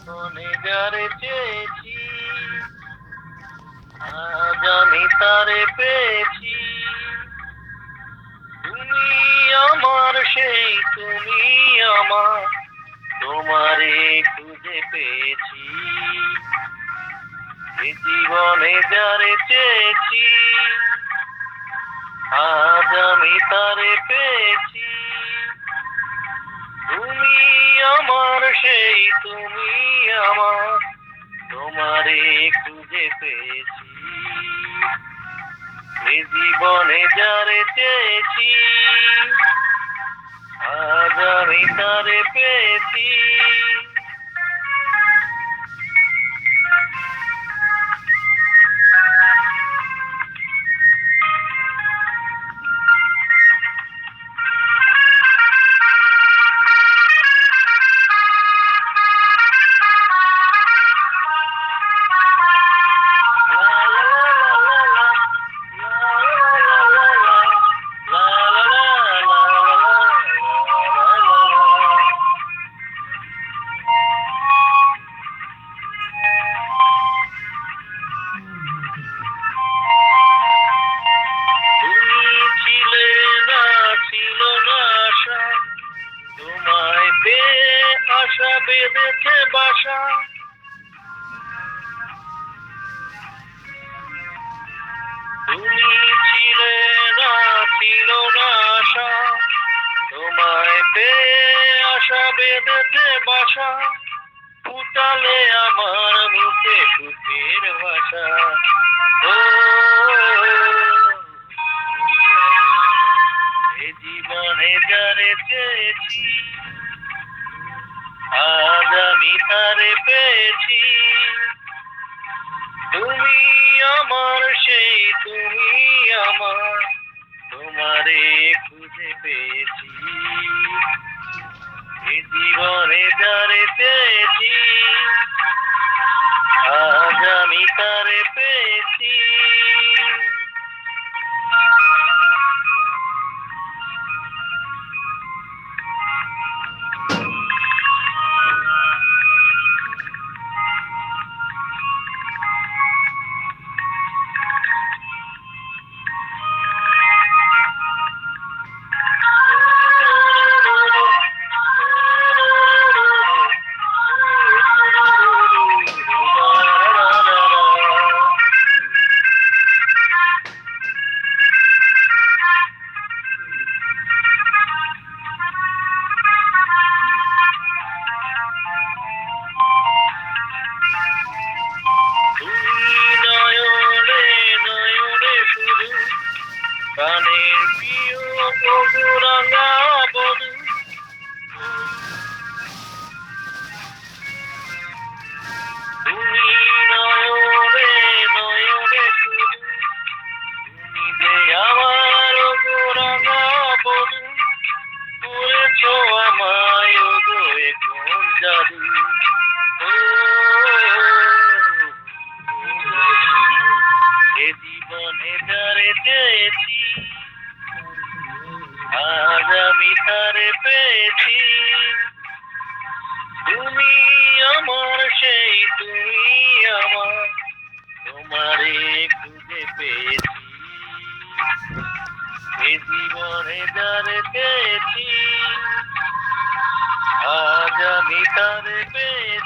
মনে যারে চেয়েছি, আজ আমি তারে পেয়েছি। তুমি আমার সেই, তুমি আমার, তোমারে খুঁজে পেয়েছি। এ জীবনে যারে চেয়েছি, আজ আমি তারে পেয়েছি। তুমি আমার সেই, তুমি আমার, তোমারে খুঁজে পেয়েছি। এ জীবনে যারে চেয়েছি, আজ আমি তারে পেয়েছি। তোমায় পেয়ে আশা বেঁধেছে বাসা। তুমি ছিলে না, ছিল না আশা, তোমায় পেয়ে আশা বেঁধেছে বাসা। ফুটালে আমার মুখে সুখের ভাষা। ও এ জীবনে যারে চেয়েছি, আজ আমি তারে পেয়েছি। তুমি আমার সেই, তুমি আমার, তোমারে খুঁজে পেয়েছি। এ জীবনে যারে পেয়েছি, আজ আমি তারে পেয়েছি। প্রাণের প্রিয় বধুরাঙা বধূ, তুমি নয়নে নয়নে শুধু, তুমি যে আমার গোরাঙা বধূ, করেছ আমায় গো এখন জাদু। ও এ জীবনে যারে চেয়েছি, আজ আমি তারে পেয়েছি। তুমি আমার সেই, তুমি আমার, তোমারে খুঁজে পেয়েছি। এ জীবনে যারে পেয়েছি, আজ আমি তারে পেয়েছি।